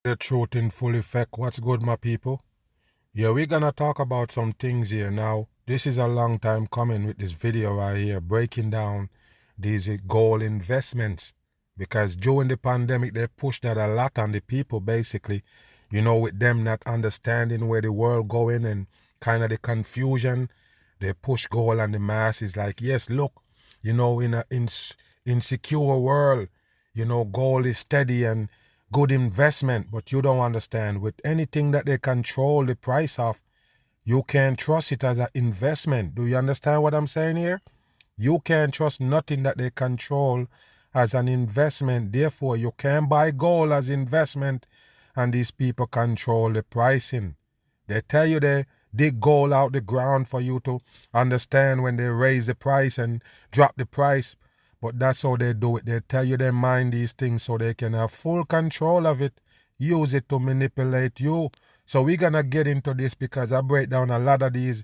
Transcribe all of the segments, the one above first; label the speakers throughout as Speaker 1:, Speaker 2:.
Speaker 1: The truth in full effect. What's good, my people? Yeah, we're gonna talk about some things here now. This is a long time coming with this video right here, breaking down these gold investments. Because during the pandemic, they pushed that a lot on the people, basically. With them not understanding where the world going and kind of the confusion, they push gold on the masses. Like, yes, look, in a insecure world, gold is steady and good investment, but you don't understand. With anything that they control the price of, you can't trust it as an investment. Do you understand what I'm saying here? You can't trust nothing that they control as an investment. Therefore, you can't buy gold as investment, and these people control the pricing. They tell you they dig gold out the ground for you to understand when they raise the price and drop the price. But that's how they do it. They tell you they mine these things so they can have full control of it, use it to manipulate you. So we're going to get into this because I break down a lot of these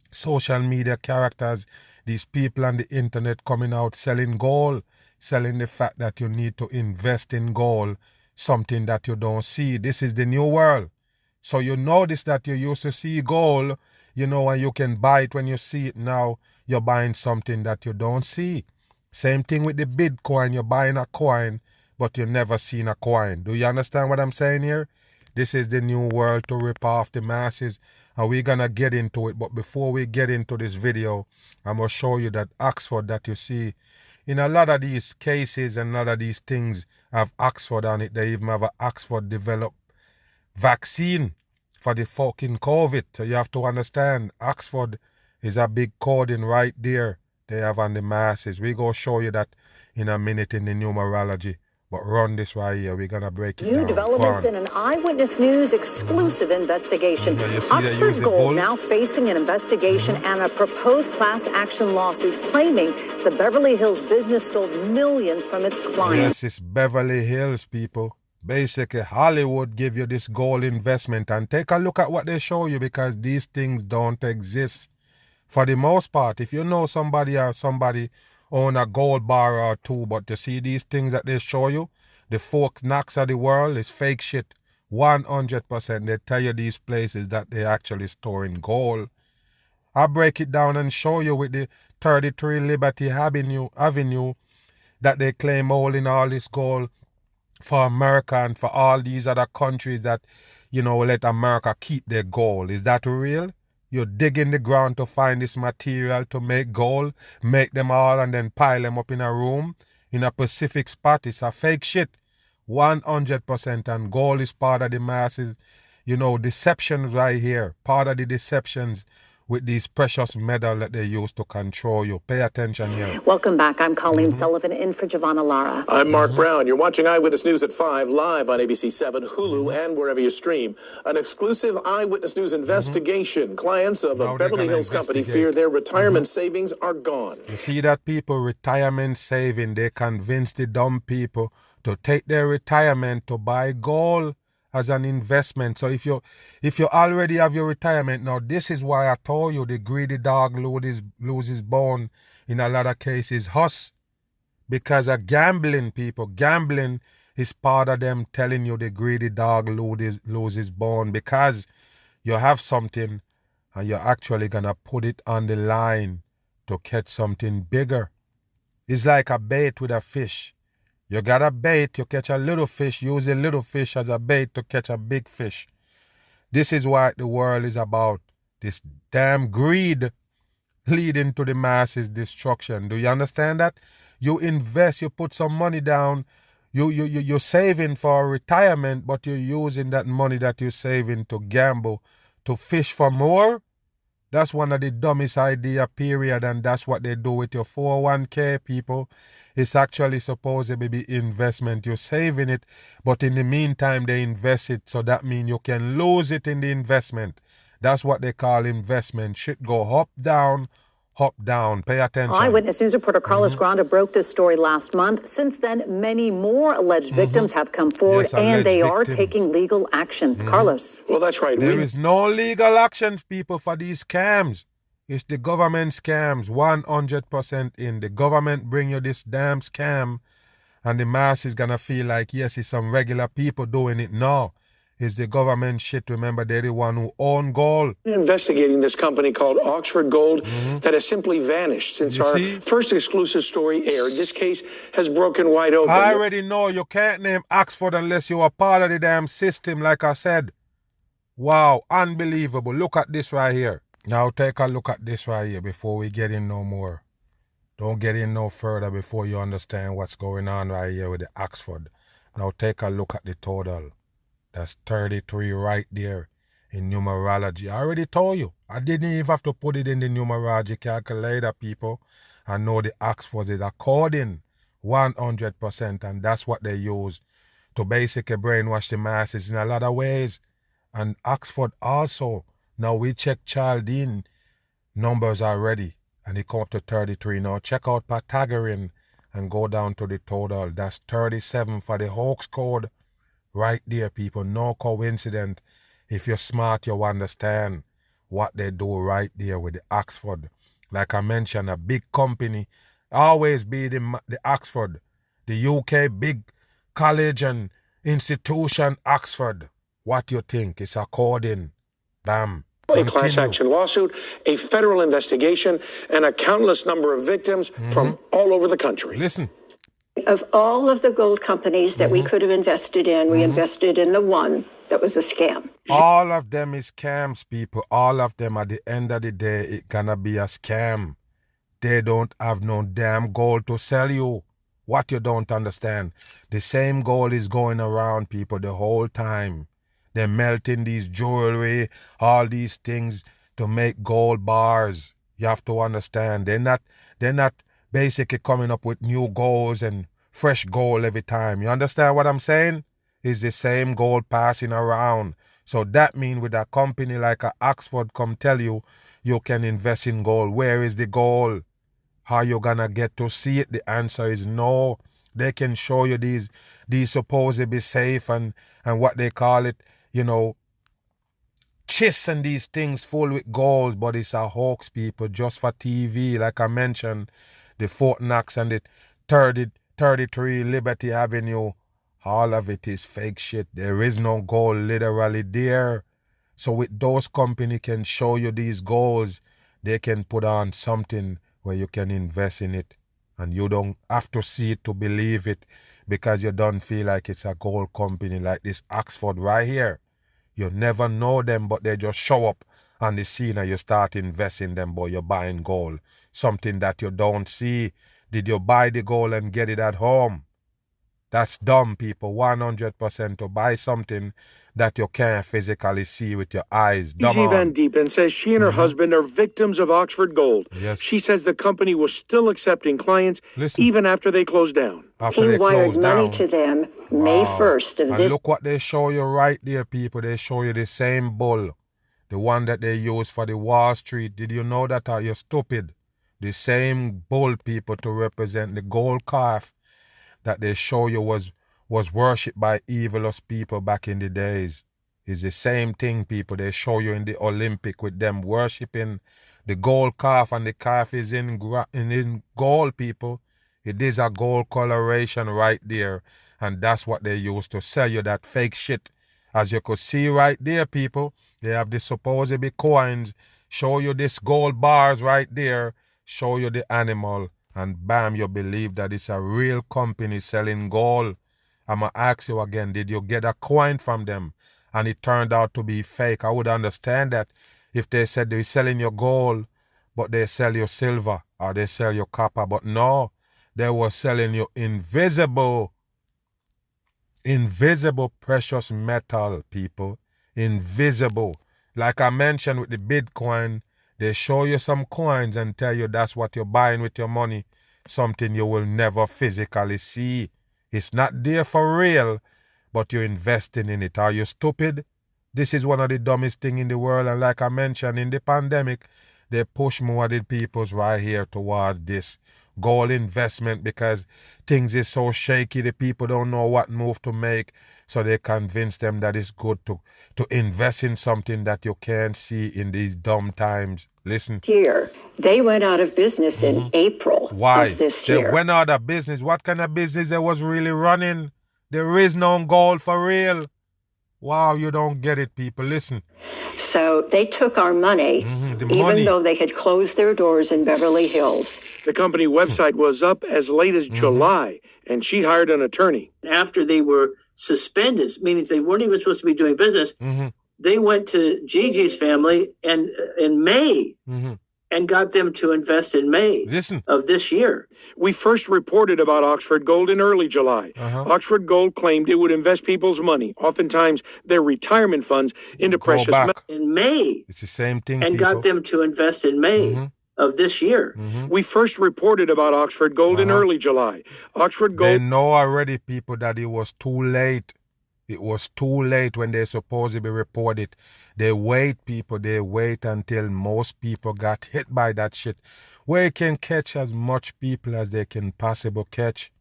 Speaker 1: social media characters, these people on the internet coming out selling gold, selling the fact that you need to invest in gold, something that you don't see. This is the new world. So you notice that you used to see gold, and you can buy it when you see it. Now you're buying something that you don't see. Same thing with the Bitcoin. You're buying a coin, but you never seen a coin. Do you understand what I'm saying here? This is the new world to rip off the masses, and we're going to get into it. But before we get into this video, I'm going to show you that Oxford that you see. In a lot of these cases and a lot of these things have Oxford on it. They even have an Oxford developed vaccine for the fucking COVID. So you have to understand, Oxford is a big coding right there they have on the masses. We go show you that in a minute in the numerology. But run this right here. We're going to break it down.
Speaker 2: New developments in an Eyewitness News exclusive investigation. Oxford Gold now facing an investigation and a proposed class action lawsuit claiming the Beverly Hills business stole millions from its clients.
Speaker 1: Yes, it's Beverly Hills, people. Basically, Hollywood give you this gold investment, and take a look at what they show you, because these things don't exist. For the most part, if you know somebody or somebody own a gold bar or two, but you see these things that they show you, the Fort Knox of the world is fake shit. 100%. They tell you these places that they actually storing gold. I break it down and show you with the 33 Liberty Avenue that they claim holding all this gold for America and for all these other countries that, let America keep their gold. Is that real? You dig in the ground to find this material to make gold, make them all and then pile them up in a room, in a specific spot. It's a fake shit. 100%. And gold is part of the masses, deceptions right here. Part of the deceptions with these precious metals that they use to control you. Pay attention here.
Speaker 2: Welcome back. I'm Colleen Sullivan in for Giovanna Lara.
Speaker 3: I'm Mark Brown. You're watching Eyewitness News at 5 live on ABC 7, Hulu, and wherever you stream. An exclusive Eyewitness News investigation. Clients of a Beverly Hills company fear their retirement savings are gone.
Speaker 1: You see that people retirement saving, they convince the dumb people to take their retirement to buy gold as an investment. So if you already have your retirement, now this is why I told you the greedy dog loses bone in a lot of cases. Us, because of gambling, people. Gambling is part of them telling you the greedy dog loses bone, because you have something and you're actually gonna put it on the line to catch something bigger. It's like a bait with a fish. You got a bait, you catch a little fish, use a little fish as a bait to catch a big fish. This is what the world is about. This damn greed leading to the masses destruction. Do you understand that? You invest, you put some money down, you're saving for retirement, but you're using that money that you're saving to gamble, to fish for more. That's one of the dumbest idea, period, and that's what they do with your 401k, people. It's actually supposed to be investment. You're saving it, but in the meantime, they invest it, so that means you can lose it in the investment. That's what they call investment. Shit go up, down, Pay attention.
Speaker 2: Eyewitness News reporter Carlos Granda broke this story last month. Since then, many more alleged victims have come forward, and they are taking legal action. Carlos.
Speaker 3: Well, that's right.
Speaker 1: There is no legal action, people, for these scams. It's the government scams, 100% in. The government bring you this damn scam, And the mass is gonna feel like, yes, it's some regular people doing it. No, it's the government shit. Remember, they're the one who own gold.
Speaker 4: Investigating this company called Oxford Gold that has simply vanished since our first exclusive story aired. This case has broken wide open.
Speaker 1: I already know you can't name Oxford unless you are part of the damn system, like I said. Wow, unbelievable. Look at this right here. Now take a look at this right here before we get in no more. Don't get in no further before you understand what's going on right here with the Oxford. Now take a look at the total. That's 33 right there in numerology. I already told you. I didn't even have to put it in the numerology calculator, people. I know the Oxford is according 100%, and that's what they use to basically brainwash the masses in a lot of ways. And Oxford also, now we check Chaldean numbers already, and it come up to 33. Now check out Pythagorean and go down to the total. That's 37 for the hoax code. Right there, people. No coincidence. If you're smart, you'll understand what they do right there with the Oxford. Like I mentioned, a big company always be the Oxford. The UK big college and institution, Oxford. What you think? It's according. Bam.
Speaker 4: A class action lawsuit, a federal investigation, and a countless number of victims from all over the country.
Speaker 1: Listen.
Speaker 5: Of all of the gold companies that we could have invested in, we invested in the one that was a scam.
Speaker 1: All of them is scams, people. All of them, at the end of the day, it's gonna be a scam. They don't have no damn gold to sell you. What you don't understand? The same gold is going around, people, the whole time. They're melting these jewelry, all these things to make gold bars. You have to understand. They're not basically coming up with new golds and fresh gold every time. You understand what I'm saying? It's the same gold passing around. So that means with a company like a Oxford come tell you, you can invest in gold. Where is the gold? How you gonna get to see it? The answer is no. They can show you these supposedly safe and what they call it, you know, chests and these things full with gold, but it's a hoax, people, just for TV. Like I mentioned, the Fort Knox and the 33 Liberty Avenue, all of it is fake shit. There is no gold literally there. So with those companies can show you these golds, they can put on something where you can invest in it. And you don't have to see it to believe it, because you don't feel like it's a gold company like this Oxford right here. You never know them, but they just show up on the scene and you start investing them, but you're buying gold. Something that you don't see. Did you buy the gold and get it at home? That's dumb, people. 100% to buy something that you can't physically see with your eyes.
Speaker 4: Easy Van Diepen says she and her husband are victims of Oxford Gold.
Speaker 1: Yes.
Speaker 4: She says the company was still accepting clients even after they closed down.
Speaker 5: He wired money to them May 1st of
Speaker 1: and
Speaker 5: this.
Speaker 1: Look what they show you right there, people. They show you the same bull. The one that they use for the Wall Street. Did you know that? Are you stupid? The same bull, people, to represent the gold calf that they show you was worshipped by evilous people back in the days. It's the same thing, people. They show you in the Olympic with them worshipping the gold calf, and the calf is in gold, people. It is a gold coloration right there, and that's what they use to sell you that fake shit. As you could see right there, people, they have the supposedly coins, show you this gold bars right there, show you the animal, and bam, you believe that it's a real company selling gold. I'm going to ask you again, did you get a coin from them and it turned out to be fake? I would understand that if they said they're selling your gold, but they sell you silver or they sell you copper. But no, they were selling you invisible precious metal, people. Invisible. Like I mentioned with the Bitcoin, they show you some coins and tell you that's what you're buying with your money. Something you will never physically see. It's not there for real, but you're investing in it. Are you stupid? This is one of the dumbest things in the world. And like I mentioned, in the pandemic, they push more of the peoples right here towards this gold investment, because things is so shaky. The people don't know what move to make. So they convince them that it's good to invest in something that you can't see in these dumb times. Listen.
Speaker 5: Year. They went out of business in April
Speaker 1: Why?
Speaker 5: of this
Speaker 1: They
Speaker 5: year.
Speaker 1: went out of business. What kind of business they was really running? There is no gold for real. Wow, you don't get it, people. Listen.
Speaker 5: So they took our money, even though they had closed their doors in Beverly Hills.
Speaker 4: The company website was up as late as July, and she hired an attorney.
Speaker 6: After they were suspended, meaning they weren't even supposed to be doing business, they went to Gigi's family and in May and got them to invest in May of this year.
Speaker 4: We first reported about Oxford Gold in early July. Oxford Gold claimed it would invest people's money, oftentimes their retirement funds, into precious metals.
Speaker 6: In May.
Speaker 1: It's the same thing,
Speaker 6: and
Speaker 1: people.
Speaker 6: got them to invest in May of this year.
Speaker 4: We first reported about Oxford Gold in early July. Oxford Gold.
Speaker 1: They know already, people, that it was too late. It was too late when they supposed to be reported. They wait, people. They wait until most people got hit by that shit, where you can catch as much people as they can possibly catch.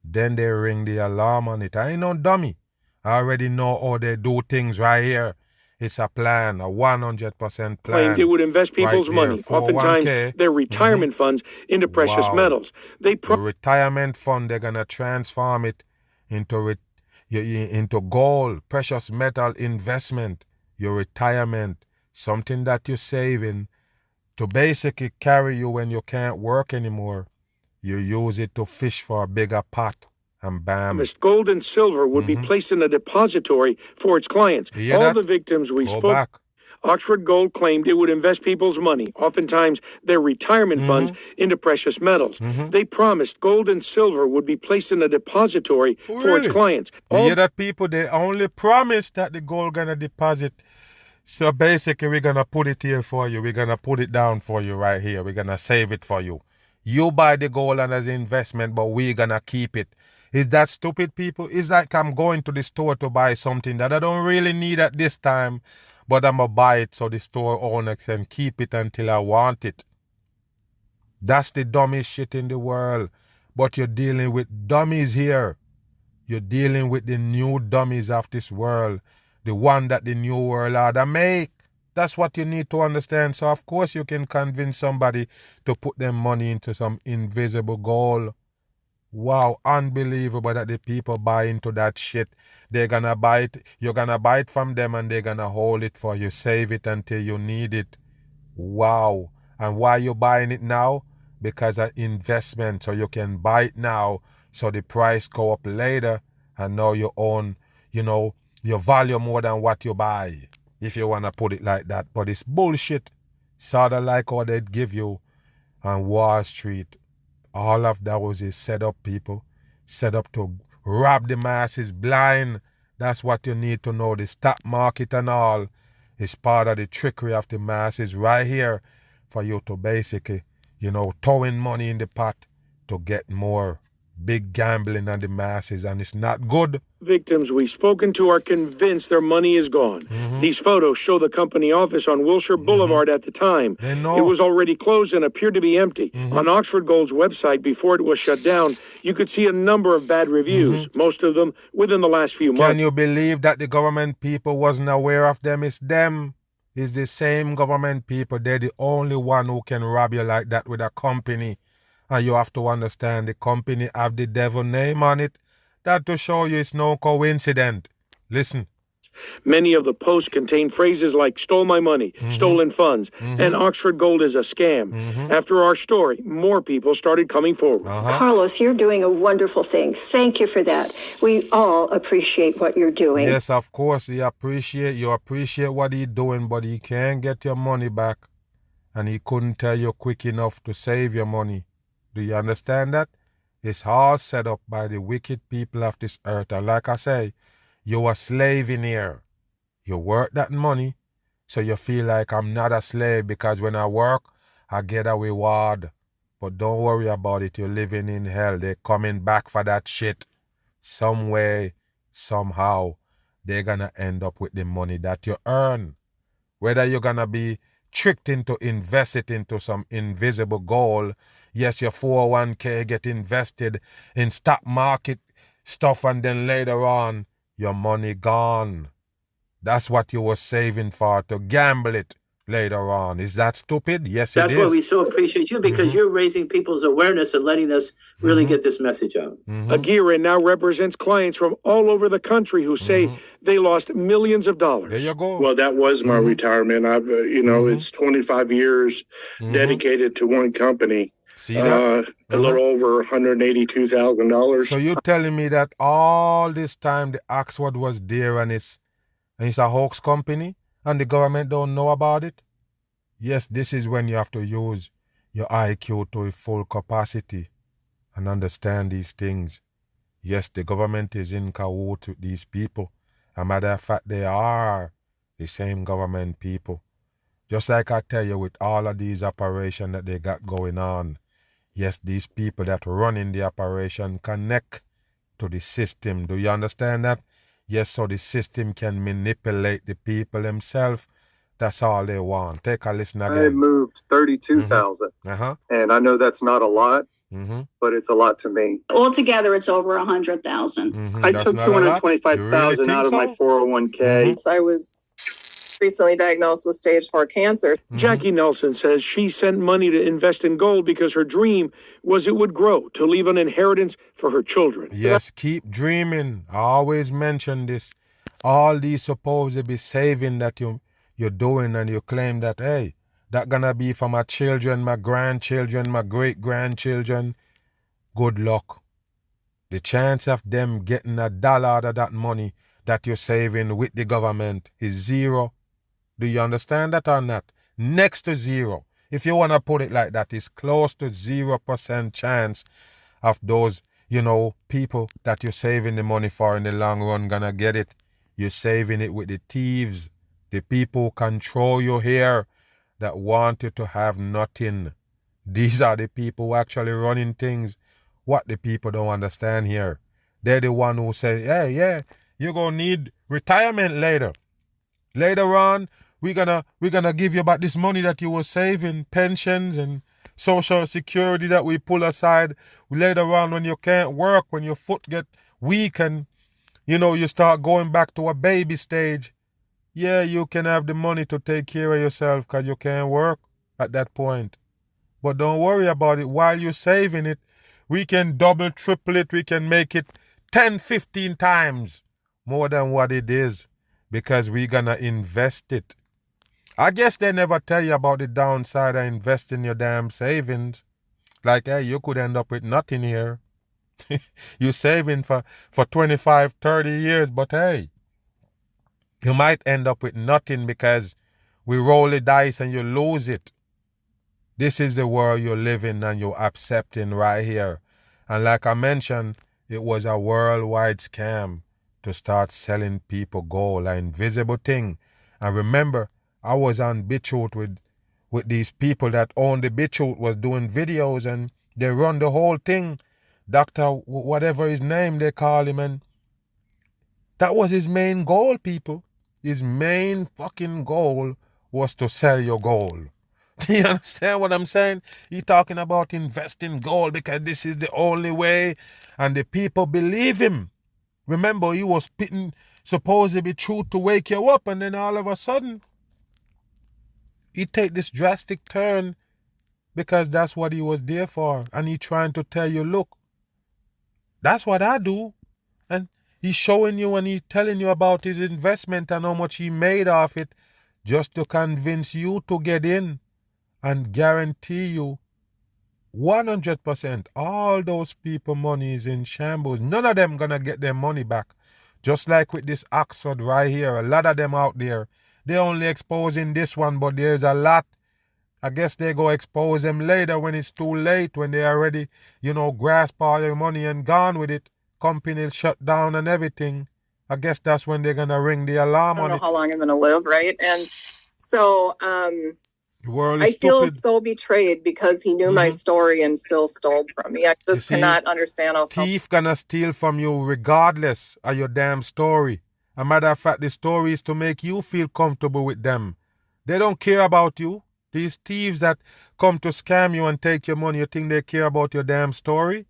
Speaker 1: Then they ring the alarm on it. I ain't no dummy. I already know how they do things right here. It's a plan, a 100% plan.
Speaker 4: Claimed it would invest people's money, oftentimes their retirement funds, into precious metals. The
Speaker 1: retirement fund, they're going to transform it into gold, precious metal investment, your retirement, something that you're saving to basically carry you when you can't work anymore. You use it to fish for a bigger pot, and bam.
Speaker 4: Gold and silver would be placed in a depository for its clients. All the victims we spoke. Oxford Gold claimed it would invest people's money, oftentimes their retirement funds, into precious metals. They promised gold and silver would be placed in a depository for its clients.
Speaker 1: You hear that, people? They only promised that the gold gonna deposit. So basically, we're gonna put it here for you. We're gonna put it down for you right here. We're gonna save it for you. You buy the gold as an investment, but we're gonna keep it. Is that stupid, people? It's like I'm going to the store to buy something that I don't really need at this time, but I'm going to buy it so the store owner can keep it until I want it. That's the dumbest shit in the world. But you're dealing with dummies here. You're dealing with the new dummies of this world. The one that the new world order make. That's what you need to understand. So, of course, you can convince somebody to put their money into some invisible gold. Wow, unbelievable that the people buy into that shit. They're gonna buy it, you're gonna buy it from them, and they're gonna hold it for you, save it until you need it. Wow. And why you buying it now? Because of investment, so you can buy it now, so the price go up later, and now you own, you value more than what you buy, if you wanna put it like that. But it's bullshit. Sort of like how they'd give you on Wall Street. All of those is set up, people. Set up to rob the masses blind. That's what you need to know. The stock market and all is part of the trickery of the masses right here for you to basically, throwing money in the pot to get more. Big gambling on the masses, and it's not good.
Speaker 4: Victims we've spoken to are convinced their money is gone. These photos show the company office on Wilshire Boulevard at the time. It was already closed and appeared to be empty. On Oxford Gold's website, before it was shut down, you could see a number of bad reviews, most of them within the last few months.
Speaker 1: Can you believe that the government people wasn't aware of them? It's them. It's the same government people. They're the only one who can rob you like that with a company. And you have to understand, the company have the devil name on it. That to show you it's no coincidence. Listen.
Speaker 4: Many of the posts contain phrases like stole my money, stolen funds, and Oxford Gold is a scam. After our story, more people started coming forward.
Speaker 5: Carlos, you're doing a wonderful thing. Thank you for that. We all appreciate what you're doing.
Speaker 1: Yes, of course, you appreciate what he's doing, but he can't get your money back. And he couldn't tell you quick enough to save your money. Do you understand that? It's all set up by the wicked people of this earth. And like I say, you're a slave in here. You work that money, so you feel like I'm not a slave because when I work, I get a reward. But don't worry about it. You're living in hell. They're coming back for that shit. Some way, somehow, they're going to end up with the money that you earn. Whether you're going to be tricked into invest it into some invisible gold. Yes, your 401k get invested in stock market stuff, and then later on, your money gone. That's what you were saving for, to gamble it later on. Is that stupid? Yes,
Speaker 6: That's
Speaker 1: it
Speaker 6: why
Speaker 1: is.
Speaker 6: we so appreciate you, because you're raising people's awareness and letting us really get this message out.
Speaker 4: Aguirre now represents clients from all over the country who say they lost millions of dollars.
Speaker 1: There you go.
Speaker 7: Well, that was my retirement. I've, it's 25 years dedicated to one company.
Speaker 1: See that?
Speaker 7: A little over $182,000.
Speaker 1: So you're telling me that all this time the Oxford was there and it's a hoax company and the government don't know about it? Yes, this is when you have to use your IQ to full capacity and understand these things. Yes, the government is in cahoots with these people. As a matter of fact, they are the same government people. Just like I tell you with all of these operations that they got going on. Yes, these people that run in the operation connect to the system. Do you understand that? Yes, so the system can manipulate the people themselves. That's all they want. Take a listen again.
Speaker 8: I moved 32,000. And I know that's not a lot, but it's a lot to me.
Speaker 9: Altogether, it's over 100,000.
Speaker 8: I took 225,000 out of my 401k.
Speaker 10: I was recently diagnosed with stage 4 cancer.
Speaker 4: Jackie Nelson says she sent money to invest in gold because her dream was it would grow to leave an inheritance for her children.
Speaker 1: Yes, keep dreaming. I always mention this. All these supposed to be saving that you're doing, and you claim that, hey, that gonna be for my children, my grandchildren, my great-grandchildren. Good luck. The chance of them getting $1 out of that money that you're saving with the government is zero. Do you understand that or not? Next to zero. If you want to put it like that, it's close to 0% chance of those, people that you're saving the money for in the long run gonna get it. You're saving it with the thieves, the people who control you here, that want you to have nothing. These are the people who actually running things. What the people don't understand here. They're the one who say, hey, yeah, you're gonna need retirement later. Later on, we're gonna give you back this money that you were saving, pensions and social security that we pull aside later on when you can't work, when your foot get weak and you start going back to a baby stage. Yeah, you can have the money to take care of yourself because you can't work at that point. But don't worry about it. While you're saving it, we can double, triple it. We can make it 10, 15 times more than what it is because we're going to invest it. I guess they never tell you about the downside of investing your damn savings. Like, hey, you could end up with nothing here. You're saving for 25, 30 years, but hey, you might end up with nothing because we roll the dice and you lose it. This is the world you're living and you're accepting right here. And like I mentioned, it was a worldwide scam to start selling people gold, an invisible thing. And remember, I was on BitChute with these people that own the BitChute, was doing videos and they run the whole thing. Dr. whatever his name they call him, and that was his main goal, people. His main fucking goal was to sell your gold. Do you understand what I'm saying? He talking about investing gold because this is the only way, and the people believe him. Remember, he was spitting supposed to be truth to wake you up, and then all of a sudden, he take this drastic turn because that's what he was there for, and he trying to tell you, look, that's what I do. And he's showing you and he's telling you about his investment and how much he made off it just to convince you to get in, and guarantee you 100% all those people money is in shambles. None of them gonna get their money back. Just like with this Oxford right here, a lot of them out there, they're only exposing this one, but there's a lot. I guess they go expose them later when it's too late, when they already, grasp all their money and gone with it. Company shut down and everything. I guess that's when they're gonna ring the alarm on it.
Speaker 10: I don't know how long I'm gonna live, right? And so
Speaker 1: the world is
Speaker 10: I feel
Speaker 1: stupid.
Speaker 10: so betrayed because he knew my story and still stole from me. I just cannot understand how
Speaker 1: thief gonna steal from you regardless of your damn story. A matter of fact, the story is to make you feel comfortable with them. They don't care about you. These thieves that come to scam you and take your money, you think they care about your damn story?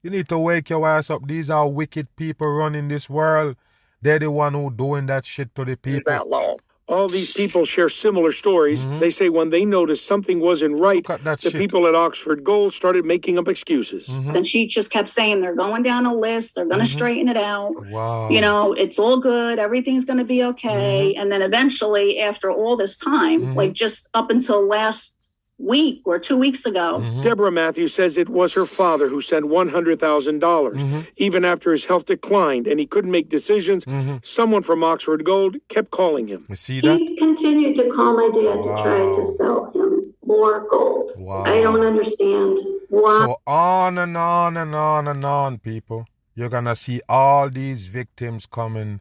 Speaker 1: You need to wake your ass up. These are wicked people running this world. They're the one who doing that shit to the people.
Speaker 10: Is that low?
Speaker 4: All these people share similar stories. They say when they noticed something wasn't right, the people at Oxford Gold started making up excuses.
Speaker 9: And she just kept saying they're going down a list, they're going to straighten it out.
Speaker 1: Wow.
Speaker 9: You know, it's all good, everything's going to be okay. And then eventually, after all this time, like just up until last week or 2 weeks ago.
Speaker 4: Deborah Matthews says it was her father who sent $100,000. Even after his health declined and he couldn't make decisions, someone from Oxford Gold kept calling him.
Speaker 1: You see that?
Speaker 11: He continued to call my dad to try to sell him more gold. I don't understand why.
Speaker 1: So on and on and on and on, people. You're going to see all these victims coming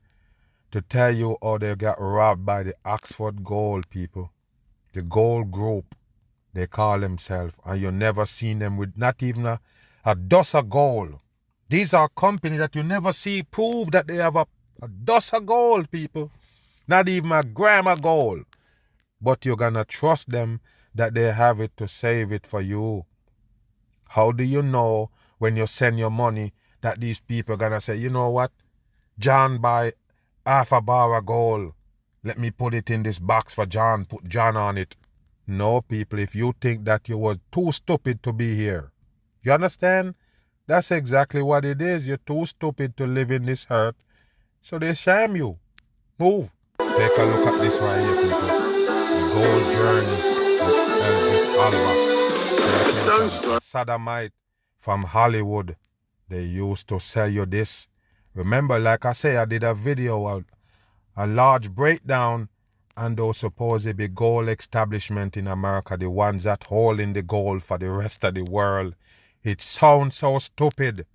Speaker 1: to tell you how they got robbed by the Oxford Gold people. The gold group, they call themselves. And you never seen them with not even a dust of gold. These are companies that you never see prove that they have a dust of gold, people. Not even a gram of gold. But you're going to trust them that they have it to save it for you. How do you know when you send your money that these people are going to say, you know what? John buy half a bar of gold. Let me put it in this box for John. Put John on it. No, people, if you think that you was too stupid to be here. You understand? That's exactly what it is. You're too stupid to live in this earth. So they shame you. Move. Take a look at this right here, people. The gold journey with Elvis Alba. Sodomite from Hollywood. They used to sell you this. Remember, like I say, I did a video, a large breakdown and those supposed big gold establishment in America, the ones that holding the gold for the rest of the world. It sounds so stupid.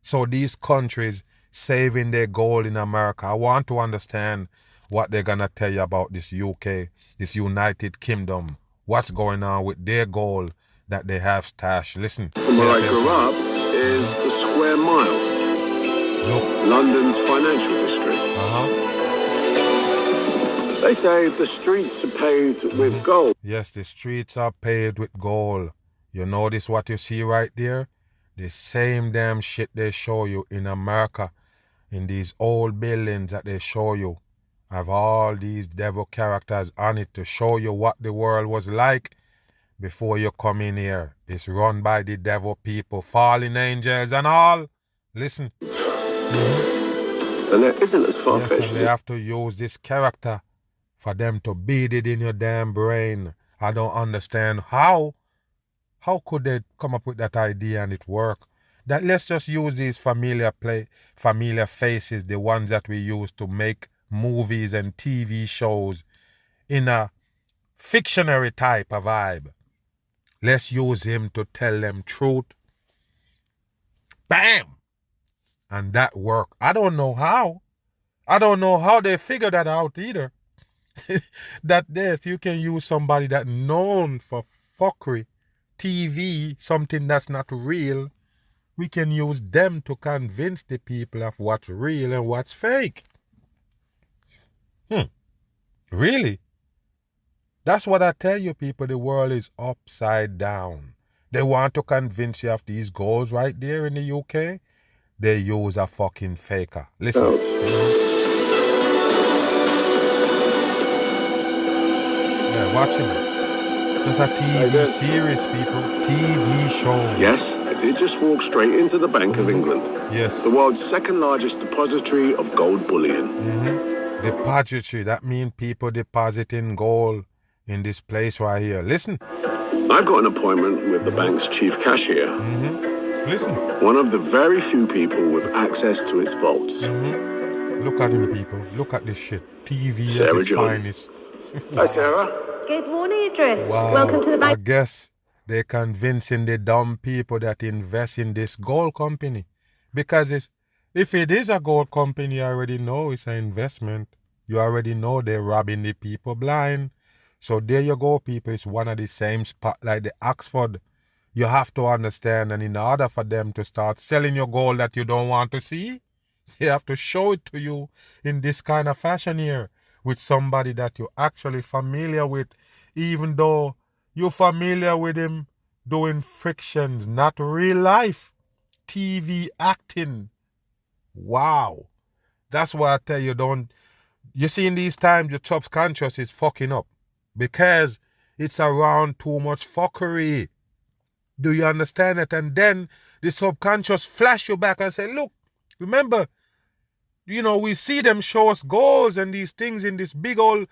Speaker 1: So these countries saving their gold in America. I want to understand what they're going to tell you about this UK, this United Kingdom. What's going on with their gold that they have stashed. Listen.
Speaker 12: From where I grew up is the Square Mile.
Speaker 1: Look.
Speaker 12: London's financial district. They say the streets are paved with gold.
Speaker 1: Yes, the streets are paved with gold. You notice what you see right there? The same damn shit they show you in America, in these old buildings that they show you, have all these devil characters on it to show you what the world was like before you come in here. It's run by the devil people, fallen angels and all. Listen.
Speaker 12: And that isn't as far-fetched.
Speaker 1: Yes, and they have to use this character for them to beat it in your damn brain. I don't understand how. How could they come up with that idea and it work? That let's just use these familiar faces, the ones that we use to make movies and TV shows in a fictionary type of vibe. Let's use him to tell them truth. Bam! And that worked. I don't know how. I don't know how they figured that out either. That this, you can use somebody that known for fuckery, TV, something that's not real. We can use them to convince the people of what's real and what's fake. Really? That's what I tell you, people. The world is upside down. They want to convince you of these goals right there in the UK. They use a fucking faker. Listen. Yeah, watch him. It's a TV series, people. TV show.
Speaker 12: Yes, I did just walk straight into the Bank of England.
Speaker 1: Yes.
Speaker 12: The world's second largest depository of gold bullion.
Speaker 1: Depository, that means people depositing gold in this place right here. Listen.
Speaker 12: I've got an appointment with the bank's chief cashier.
Speaker 1: Listen.
Speaker 12: One of the very few people with access to its vaults.
Speaker 1: Look at him, people. Look at this shit. TV
Speaker 12: Sarah
Speaker 1: at its
Speaker 12: John.
Speaker 1: finest.
Speaker 12: Hi, Sarah.
Speaker 13: Good morning, Idris.
Speaker 1: Wow.
Speaker 13: Welcome to the bank.
Speaker 1: I guess they're convincing the dumb people that invest in this gold company. Because if it is a gold company, you already know it's an investment. You already know they're robbing the people blind. So there you go, people. It's one of the same spot like the Oxford. You have to understand, and in order for them to start selling your gold that you don't want to see, they have to show it to you in this kind of fashion here with somebody that you're actually familiar with, even though you're familiar with him doing frictions, not real life, TV acting. Wow. That's why I tell you, You see, in these times, your subconscious is fucking up because it's around too much fuckery. Do you understand it? And then the subconscious flash you back and say, look, remember, we see them show us goals and these things in this big old,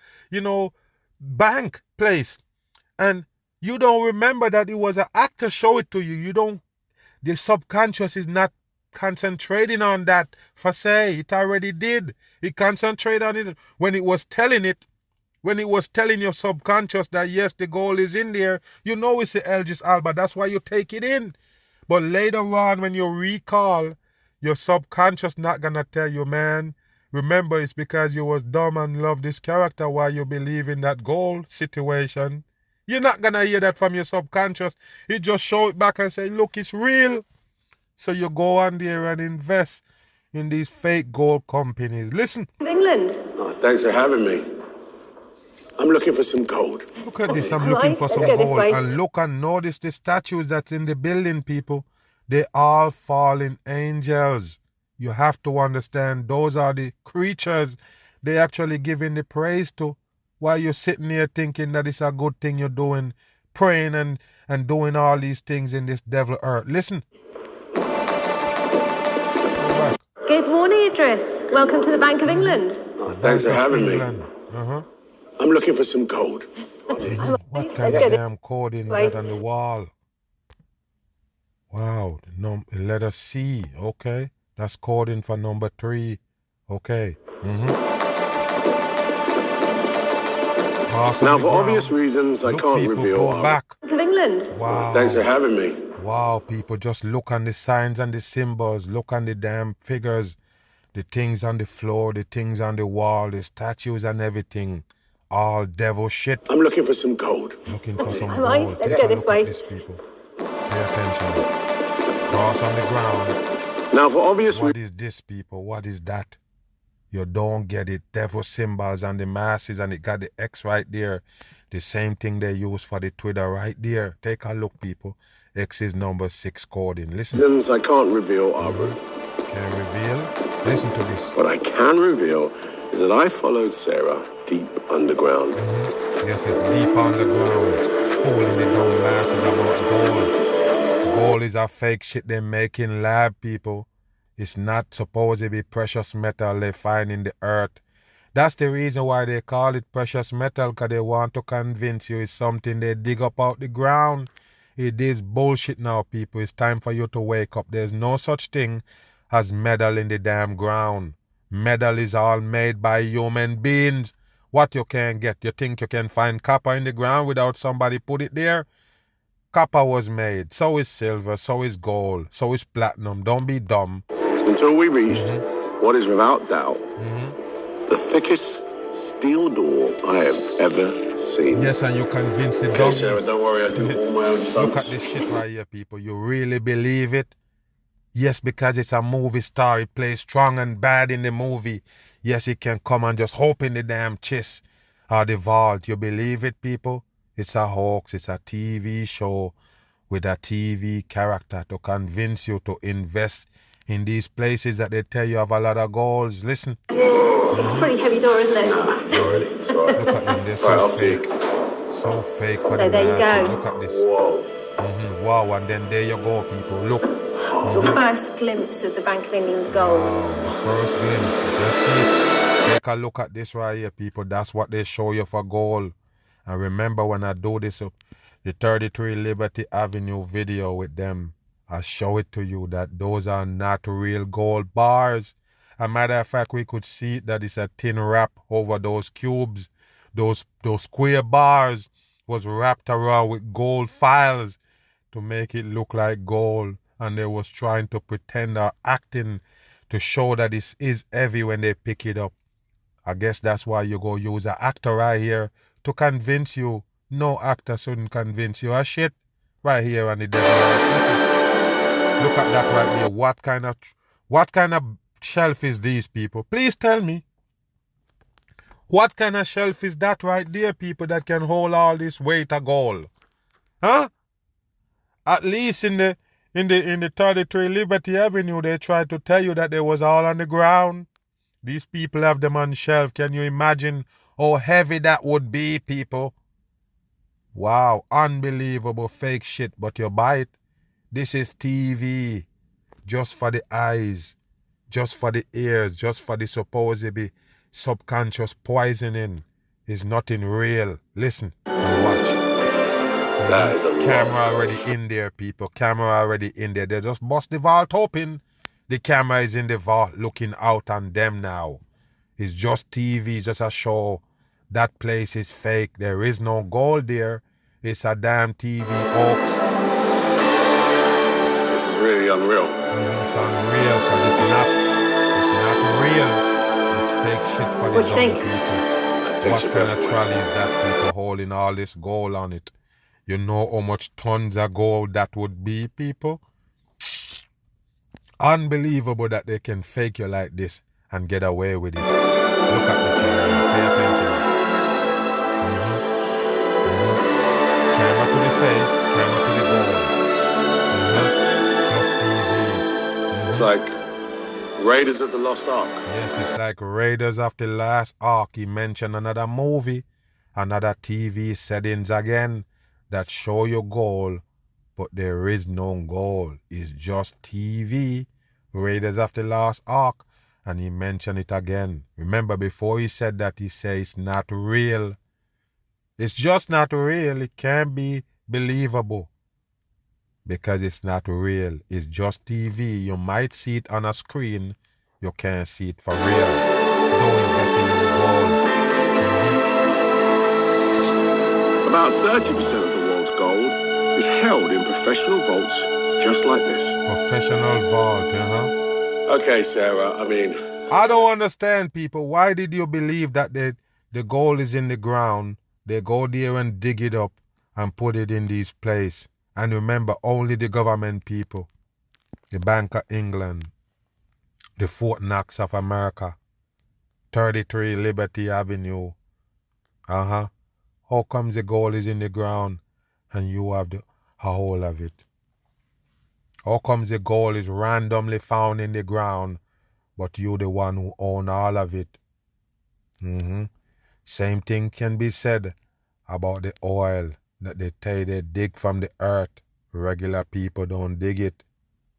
Speaker 1: bank place. And you don't remember that it was an actor show it to you. The subconscious is not concentrating on that for say. It already did. It concentrated on it when it was telling your subconscious that yes, the goal is in there. It's the Elgis Alba. That's why you take it in. But later on, when you recall, your subconscious not gonna tell you, man, remember it's because you was dumb and love this character why you believe in that goal situation. You're not gonna hear that from your subconscious. It just show it back and say, look, it's real. So you go on there and invest in these fake gold companies. Listen.
Speaker 2: England.
Speaker 12: Oh, thanks for having me. I'm looking for some gold.
Speaker 1: Look at this. I'm looking for some gold. And look and notice the statues that's in the building, people. They all fallen angels. You have to understand those are the creatures they actually giving the praise to. While you're sitting here thinking that it's a good thing you're doing, praying and doing all these things in this devil earth. Listen.
Speaker 2: Good morning, Idris. Welcome to the Bank of England.
Speaker 12: Oh, thanks for having me. I'm looking for some gold.
Speaker 1: What kind of damn coding that on the wall? Wow, letter C. Okay, that's coding for number 3. Okay.
Speaker 12: Now, for obvious reasons, I can't reveal.
Speaker 1: Back.
Speaker 2: Bank of England.
Speaker 1: Wow.
Speaker 12: Thanks for having me.
Speaker 1: Wow, people, just look on the signs and the symbols. Look on the damn figures. The things on the floor, the things on the wall, the statues and everything. All devil shit.
Speaker 12: I'm looking for some gold.
Speaker 1: Looking for some gold.
Speaker 2: Right, let's go this way.
Speaker 1: This, people. Pay attention. Cross on the ground.
Speaker 12: Now, for obvious reasons.
Speaker 1: What is this, people? What is that? You don't get it. Devil symbols and the masses, and it got the X right there. The same thing they use for the Twitter right there. Take a look, people. X is number 6 coding. Listen.
Speaker 12: Reasons I can't reveal are.
Speaker 1: Can't reveal? Listen to this.
Speaker 12: What I can reveal is that I followed Sarah deep underground.
Speaker 1: Yes, it's deep underground. Fooling the dumb masses about gold. Gold is a fake shit they make in lab, people. It's not supposed to be precious metal they find in the earth. That's the reason why they call it precious metal, because they want to convince you it's something they dig up out the ground. It is bullshit now, people. It's time for you to wake up. There's no such thing as metal in the damn ground. Metal is all made by human beings. What you can get? You think you can find copper in the ground without somebody put it there? Copper was made. So is silver. So is gold. So is platinum. Don't be dumb.
Speaker 12: Until we reached what is without doubt the thickest steel door I have ever seen.
Speaker 1: Yes, and you convinced the
Speaker 12: Okay, Sarah, don't worry, I do all my own stunts.
Speaker 1: Look at this shit right here, people. You really believe it? Yes, because it's a movie star. It plays strong and bad in the movie. Yes, it can come and just open the damn chest or the vault. You believe it, people? It's a hoax. It's a TV show with a TV character to convince you to invest in these places that they tell you have a lot of goals. Listen.
Speaker 2: It's a pretty heavy door, isn't it?
Speaker 12: Already, sorry.
Speaker 1: Look at them. They're so fake. So fake for the
Speaker 2: there you
Speaker 1: masses.
Speaker 2: go.
Speaker 1: Look at this.
Speaker 12: Whoa.
Speaker 1: Wow, and then there you go, people. Look.
Speaker 2: Your first glimpse of the Bank of England's gold.
Speaker 1: Wow, first glimpse. Let's see. Take a look at this right here, people. That's what they show you for gold. And remember when I do this, the 33 Liberty Avenue video with them, I show it to you that those are not real gold bars. As a matter of fact, we could see that it's a thin wrap over those cubes. Those square bars was wrapped around with gold files to make it look like gold. And they was trying to pretend or acting to show that it is heavy when they pick it up. I guess that's why you go use an actor right here to convince you. No actor shouldn't convince you. A shit right here on the devil. Listen. Look at that right there. What kind of shelf is these, people? Please tell me. What kind of shelf is that right there, people, that can hold all this weight of gold? Huh? At least in the 33 Liberty Avenue, they tried to tell you that they was all on the ground. These people have them on shelf. Can you imagine how heavy that would be, people? Wow, unbelievable fake shit, but you buy it. This is TV. Just for the eyes, just for the ears, just for the supposedly subconscious poisoning. Is nothing real. Listen and watch.
Speaker 12: That is a
Speaker 1: camera already in there, people. Camera already in there. They just bust the vault open. The camera is in the vault looking out on them now. It's just TV, it's just a show. That place is fake. There is no gold there. It's a damn TV hoax.
Speaker 12: This is really unreal.
Speaker 1: It's unreal because it's not real. It's fake shit for the dumb people. What kind of trolley is that, people holding all this gold on it? You know how much tons of gold that would be, people? Unbelievable that they can fake you like this and get away with it. Look at this one. Pay attention. Camera to the face, camera to the gold. Just TV.
Speaker 12: It's like Raiders of the Lost Ark.
Speaker 1: Yes, it's like Raiders of the Lost Ark. He mentioned another movie, another TV settings again that show you gold, but there is no gold. It's just TV, Raiders of the Lost Ark, and he mentioned it again. Remember, before he said that, he said it's not real. It's just not real. It can't be believable because it's not real. It's just TV. You might see it on a screen. You can't see it for real. Don't invest in your gold.
Speaker 12: About 30% of the world's gold is held in professional vaults just like this.
Speaker 1: Professional vault,
Speaker 12: Okay, Sarah, I mean...
Speaker 1: I don't understand, people. Why did you believe that the gold is in the ground? They go there and dig it up and put it in these places. And remember, only the government people, the Bank of England, the Fort Knox of America, 33 Liberty Avenue. How comes the gold is in the ground and you have the whole of it? How comes the gold is randomly found in the ground, but you the one who own all of it? Same thing can be said about the oil that they dig from the earth. Regular people don't dig it.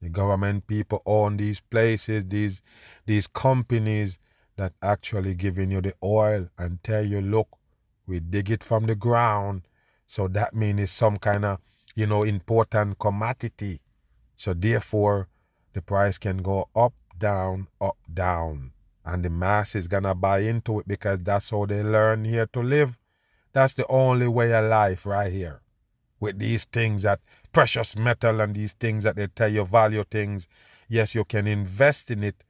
Speaker 1: The government people own these places, these companies that actually giving you the oil and tell you, look, we dig it from the ground. So that means it's some kind of, important commodity. So therefore, the price can go up, down, and the mass is gonna buy into it because that's how they learn here to live. That's the only way of life right here. With these things that precious metal and these things that they tell you value things. Yes, you can invest in it,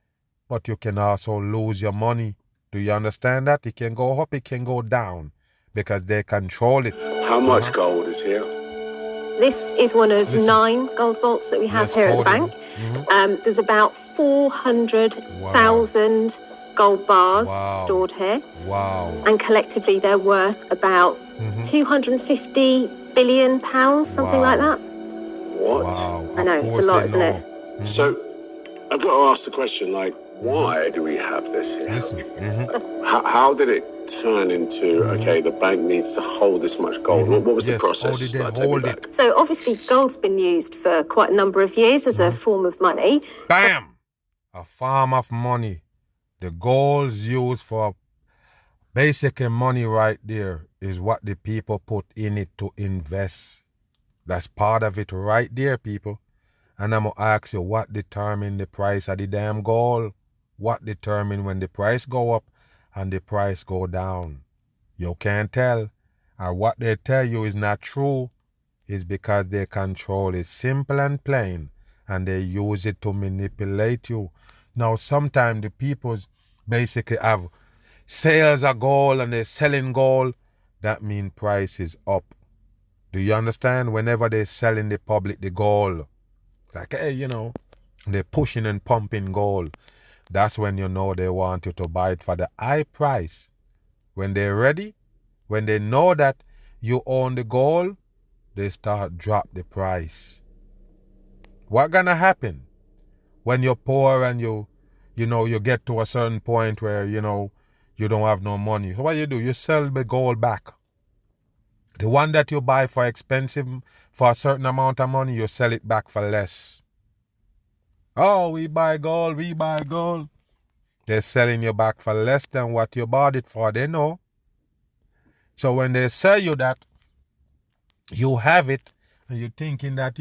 Speaker 1: but you can also lose your money. Do you understand that? It can go up, it can go down because they control it.
Speaker 12: How much gold is here?
Speaker 13: This is one of 9 gold vaults that we have here at the bank. There's about 400,000 gold bars stored here.
Speaker 1: Wow.
Speaker 13: And collectively they're worth about £250 billion, something like that.
Speaker 12: What?
Speaker 1: Wow.
Speaker 13: I know, it's a lot, isn't it?
Speaker 12: So, I've got to ask the question, why do we have this here? How did it turn into, okay, the bank needs to hold this much gold? What was the process?
Speaker 1: How did they hold it?
Speaker 13: So obviously gold's been used for quite a number of years as a form of money.
Speaker 1: Bam! A form of money. The gold's used for basically money right there is what the people put in it to invest. That's part of it right there, people. And I'm going to ask you, what determine the price of the damn gold? What determine when the price go up and the price go down? You can't tell. Or what they tell you is not true is because they control it. Simple and plain. And they use it to manipulate you. Now, sometimes the peoples basically have sales of gold and they're selling gold. That means price is up. Do you understand? Whenever they sell in the public the gold, like, hey, they're pushing and pumping gold. That's when you know they want you to buy it for the high price. When they're ready, when they know that you own the gold, they start drop the price. What gonna happen when you're poor and you you get to a certain point where, you don't have no money. So what do? You sell the gold back. The one that you buy for expensive, for a certain amount of money, you sell it back for less. Oh, we buy gold. They're selling you back for less than what you bought it for. They know. So when they sell you that, you have it, and you're thinking that,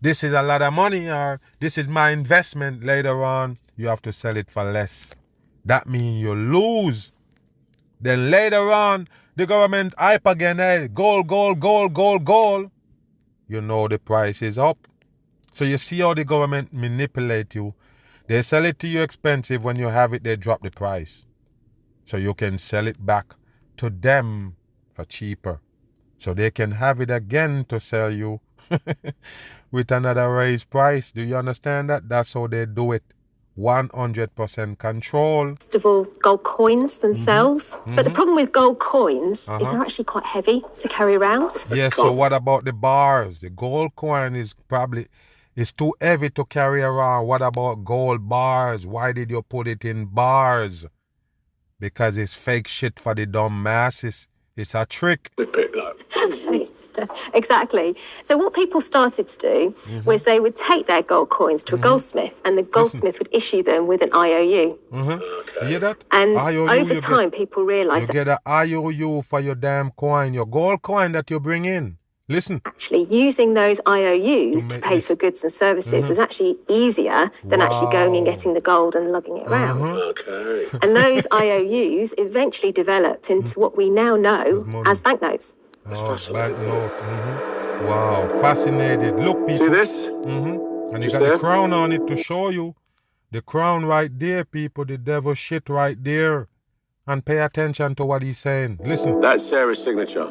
Speaker 1: this is a lot of money, or this is my investment. Later on, you have to sell it for less. That means you lose. Then later on, the government hype again, hey, gold. The price is up. So you see how the government manipulate you. They sell it to you expensive. When you have it, they drop the price. So you can sell it back to them for cheaper. So they can have it again to sell you with another raised price. Do you understand that? That's how they do it. 100% control.
Speaker 13: First of all, gold coins themselves. But the problem with gold coins is they're actually quite heavy to carry around.
Speaker 1: Yes, so what about the bars? The gold coin is too heavy to carry around. What about gold bars? Why did you put it in bars? Because it's fake shit for the dumb masses. It's a trick.
Speaker 13: Exactly. So what people started to do was they would take their gold coins to a goldsmith, and the goldsmith would issue them with an IOU.
Speaker 1: You hear that?
Speaker 13: And
Speaker 1: IOU,
Speaker 13: over time, people realised
Speaker 1: you get an IOU for your damn coin, your gold coin that you bring in. Listen.
Speaker 13: Actually, using those IOUs to pay for goods and services was actually easier than actually going and getting the gold and lugging it around.
Speaker 12: Okay.
Speaker 13: And those IOUs eventually developed into what we now know as banknotes.
Speaker 12: That's fascinating.
Speaker 1: Wow, fascinated. Look, people.
Speaker 12: See this?
Speaker 1: And you got the crown on it to show you. The crown right there, people. The devil shit right there. And pay attention to what he's saying. Listen.
Speaker 12: That's Sarah's signature.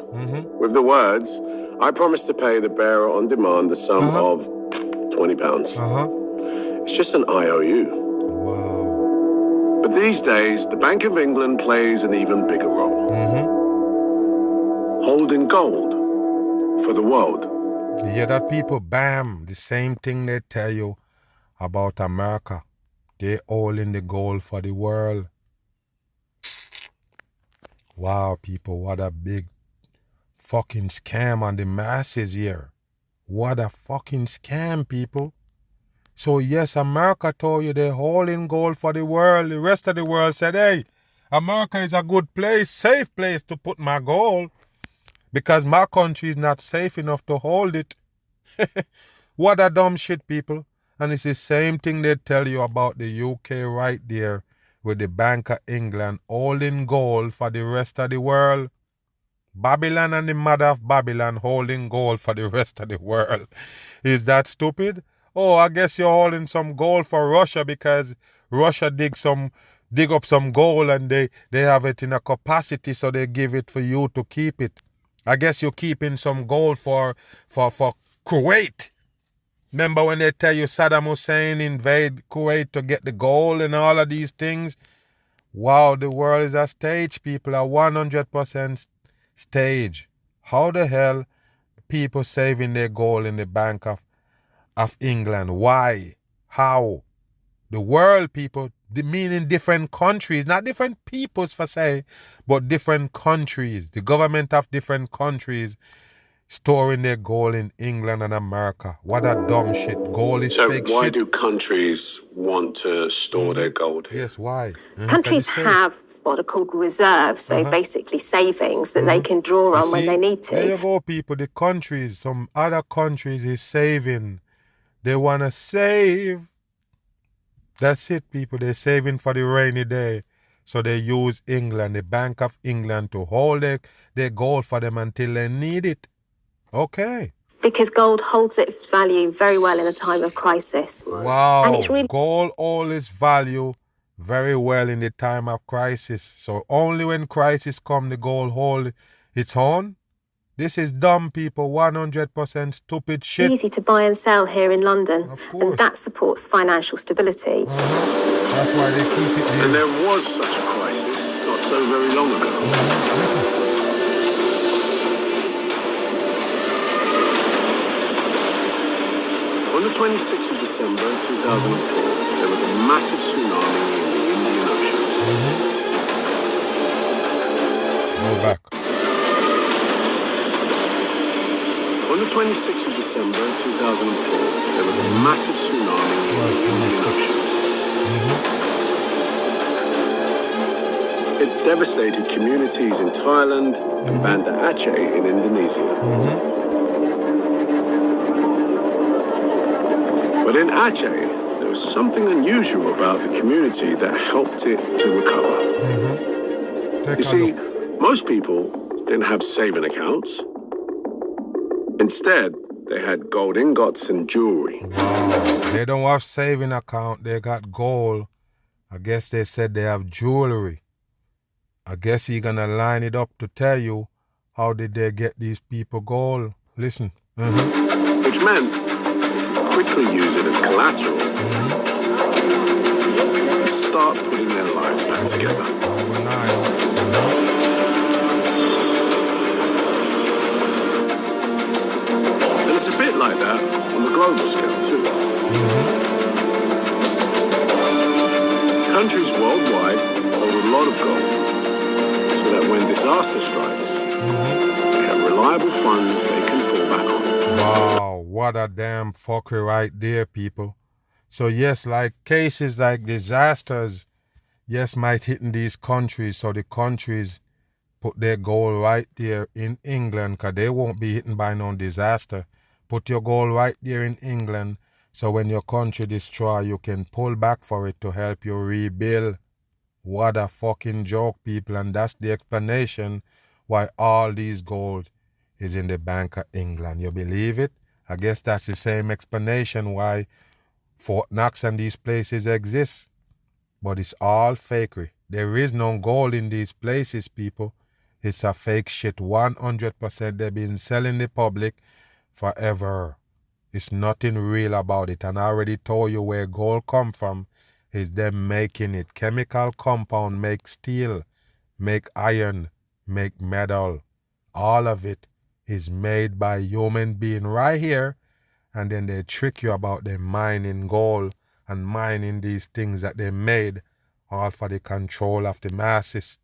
Speaker 12: With the words, I promise to pay the bearer on demand the sum of £20. It's just an IOU.
Speaker 1: Wow.
Speaker 12: But these days, the Bank of England plays an even bigger role. Holding gold for the world.
Speaker 1: You hear that, people? Bam. The same thing they tell you about America. They holding the gold for the world. Wow, people, what a big fucking scam on the masses here. What a fucking scam, people. So yes, America told you they're holding gold for the world. The rest of the world said, hey, America is a good place, safe place to put my gold, because my country is not safe enough to hold it. What a dumb shit, people. And it's the same thing they tell you about the UK right there, with the Bank of England holding gold for the rest of the world. Babylon and the mother of Babylon holding gold for the rest of the world. Is that stupid? Oh, I guess you're holding some gold for Russia because Russia dig up some gold and they have it in a capacity, so they give it for you to keep it. I guess you're keeping some gold for Kuwait. Remember when they tell you Saddam Hussein invade Kuwait to get the gold and all of these things? Wow, the world is a stage, people, a 100% stage. How the hell people saving their gold in the Bank of England? Why? How? The world, people, meaning different countries, not different peoples per se, but different countries. The government of different countries storing their gold in England and America. What a dumb shit. Gold is fake shit.
Speaker 12: So why do countries want to store their gold here?
Speaker 1: Yes, why?
Speaker 13: Countries have what are called reserves, so basically savings that they can draw on when they need to.
Speaker 1: There you go, people. The countries, some other countries is saving. They want to save. That's it, people. They're saving for the rainy day. So they use England, the Bank of England, to hold their gold for them until they need it. Okay.
Speaker 13: Because gold holds its value very well in a time of crisis.
Speaker 1: Wow.
Speaker 13: And it's really
Speaker 1: gold holds its value very well in the time of crisis. So only when crisis come, the gold hold its own. This is dumb, people. 100% stupid shit.
Speaker 13: easy to buy and sell here in London.
Speaker 1: Of course.
Speaker 13: And that supports financial stability.
Speaker 1: That's why they keep it here.
Speaker 12: And there was such a crisis not so very long ago.
Speaker 1: Listen.
Speaker 12: On the 26th of December 2004, there was a massive tsunami in the Indian Ocean.
Speaker 1: Go back.
Speaker 12: On the 26th of December 2004, there was a massive tsunami in the Indian Ocean. It devastated communities in Thailand and Banda Aceh in Indonesia. But in Aceh, there was something unusual about the community that helped it to recover. You see, most people didn't have saving accounts. Instead, they had gold ingots and jewelry.
Speaker 1: Wow. They don't have saving account. They got gold. I guess they said they have jewelry. I guess he's gonna line it up to tell you how did they get these people gold. Listen.
Speaker 12: Which meant they could quickly use it as collateral and start putting their lives back together. And it's a bit like that on the global scale too. Countries worldwide hold a lot of gold, so that when disaster strikes, they have reliable funds they can fall back on.
Speaker 1: Wow, what a damn fucker right there, people. So yes, like cases like disasters, yes, might hit in these countries, so the countries put their gold right there in England, because they won't be hit by no disaster. Put your gold right there in England, so when your country destroy, you can pull back for it to help you rebuild. What a fucking joke, people, and that's the explanation why all these gold is in the Bank of England. You believe it? I guess that's the same explanation why Fort Knox and these places exist. But it's all fakery. There is no gold in these places, people. It's a fake shit, 100%. They've been selling the public forever. It's nothing real about it. And I already told you where gold come from. Is them making it. Chemical compound make steel, make iron, make metal. All of it is made by human being right here. And then they trick you about them mining gold and mining these things that they made, all for the control of the masses.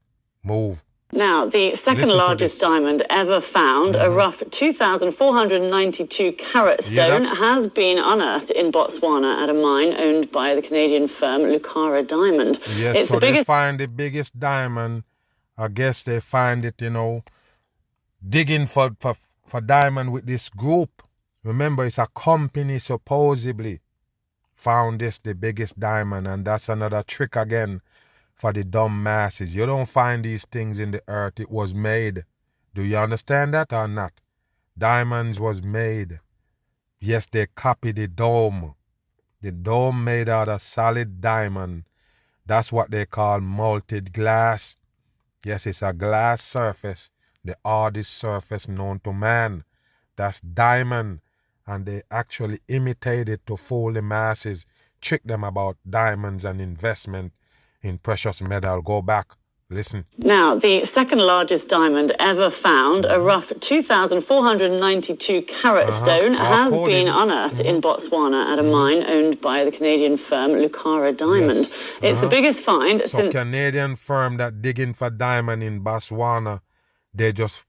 Speaker 1: Move.
Speaker 2: Now, the second largest diamond ever found, a rough 2,492 carat stone, has been unearthed in Botswana at a mine owned by the Canadian firm Lucara Diamond.
Speaker 1: Yes,
Speaker 2: it's
Speaker 1: so the biggest... they find the biggest diamond. I guess they find it, digging for diamond with this group. Remember, it's a company supposedly found this, the biggest diamond, and that's another trick again for the dumb masses. You don't find these things in the earth. It was made. Do you understand that or not? Diamonds was made. Yes, they copied the dome. The dome made out of solid diamond. That's what they call melted glass. Yes, it's a glass surface, the hardest surface known to man. That's diamond. And they actually imitate it to fool the masses, trick them about diamonds and investment in precious metal. Go back. Listen.
Speaker 2: Now, the second largest diamond ever found, a rough 2,492 carat stone, has been unearthed in Botswana at a mine owned by the Canadian firm Lucara Diamond. It's the biggest find since...
Speaker 1: So Canadian firm that digging for diamond in Botswana, they just,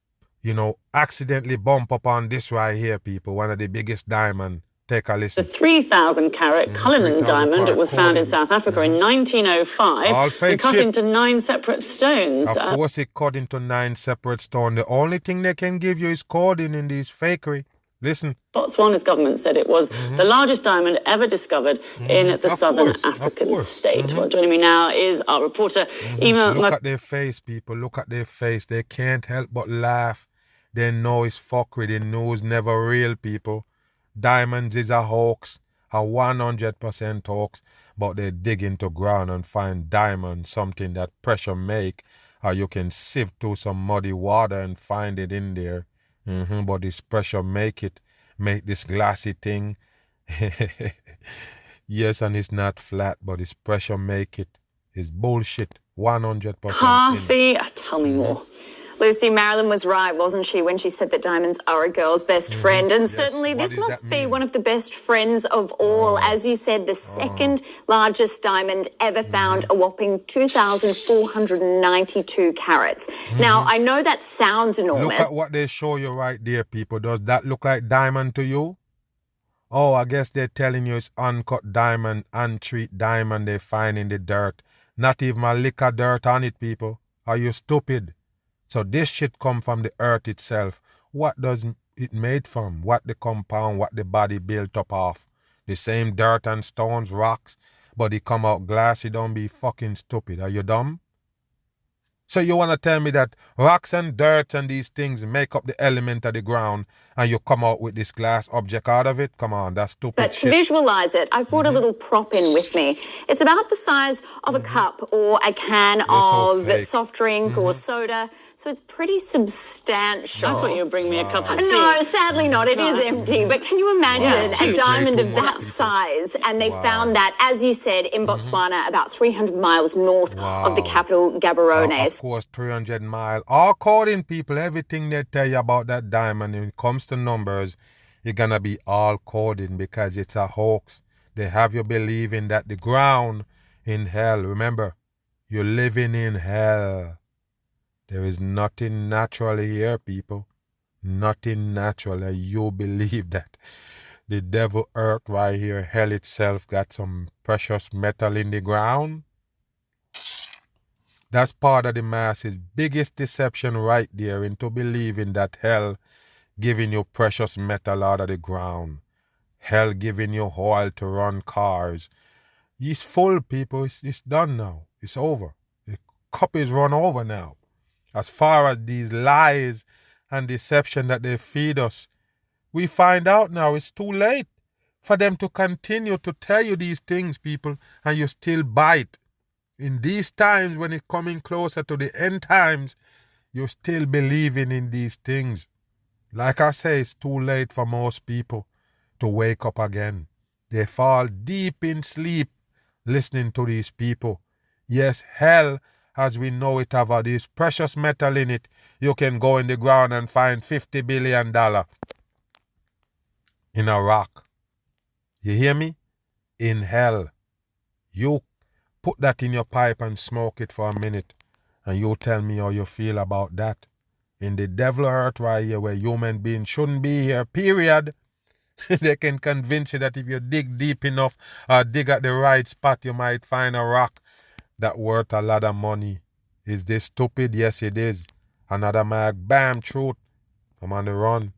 Speaker 1: accidentally bump upon this right here, people. One of the biggest diamond. Take a listen.
Speaker 2: The 3,000 carat Cullinan diamond was found in South Africa in 1905 and cut into 9 separate stones.
Speaker 1: Of course it cut into 9 separate stones. The only thing they can give you is coding in these fakery. Listen.
Speaker 2: Botswana's government said it was the largest diamond ever discovered in the southern African state. Well, joining me now is our reporter, Ema.
Speaker 1: Look at their face, people. Look at their face. They can't help but laugh. They know it's fuckery. They know it's never real, people. Diamonds is a hoax, a 100% hoax, but they dig into ground and find diamond, something that pressure make, or you can sift through some muddy water and find it in there. But this pressure make this glassy thing. Yes, and it's not flat, but this pressure make it. It's bullshit, 100%.
Speaker 2: Kathy, tell me more. Lucy, Marilyn was right, wasn't she, when she said that diamonds are a girl's best friend? And certainly this must be one of the best friends of all. As you said, the second largest diamond ever found, a whopping 2,492 carats. Now, I know that sounds enormous.
Speaker 1: Look at what they show you right there, people. Does that look like diamond to you? Oh, I guess they're telling you it's uncut diamond, untreated diamond they find in the dirt. Not even a lick of dirt on it, people. Are you stupid? So this shit come from the earth itself. What does it made from? What the compound, what the body built up of? The same dirt and stones, rocks, but it come out glassy. Don't be fucking stupid. Are you dumb? So you want to tell me that rocks and dirt and these things make up the element of the ground and you come out with this glass object out of it? Come on, that's stupid
Speaker 2: But
Speaker 1: shit.
Speaker 2: to visualize it, I've brought a little prop in with me. It's about the size of a cup or a can of soft drink or soda. So it's pretty substantial.
Speaker 14: I thought you would bring me a cup of tea.
Speaker 2: No, sadly not. It is empty. But can you imagine a diamond of that size? And they found that, as you said, in Botswana, about 300 miles north of the capital, Gaborone.
Speaker 1: Of course, 300 miles. All coding, people, everything they tell you about that diamond, when it comes to numbers, you're going to be all coding because it's a hoax. They have you believing that the ground in hell, remember, you're living in hell. There is nothing natural here, people. Nothing natural. And you believe that. The devil earth right here, hell itself, got some precious metal in the ground. That's part of the masses' biggest deception right there, into believing that hell giving you precious metal out of the ground. Hell giving you oil to run cars. It's full, people. It's done now. It's over. The cup is run over now. As far as these lies and deception that they feed us, we find out now it's too late for them to continue to tell you these things, people, and you still bite. In these times, when it's coming closer to the end times, you're still believing in these things. Like I say, it's too late for most people to wake up again. They fall deep in sleep listening to these people. Yes, hell, as we know it, have this precious metal in it. You can go in the ground and find $50 billion in a rock. You hear me? In hell. You put that in your pipe and smoke it for a minute, and you tell me how you feel about that. In the devil earth right here, where human beings shouldn't be here, period, they can convince you that if you dig deep enough or dig at the right spot, you might find a rock that worth a lot of money. Is this stupid? Yes, it is. Another mag, bam, truth. I'm on the run.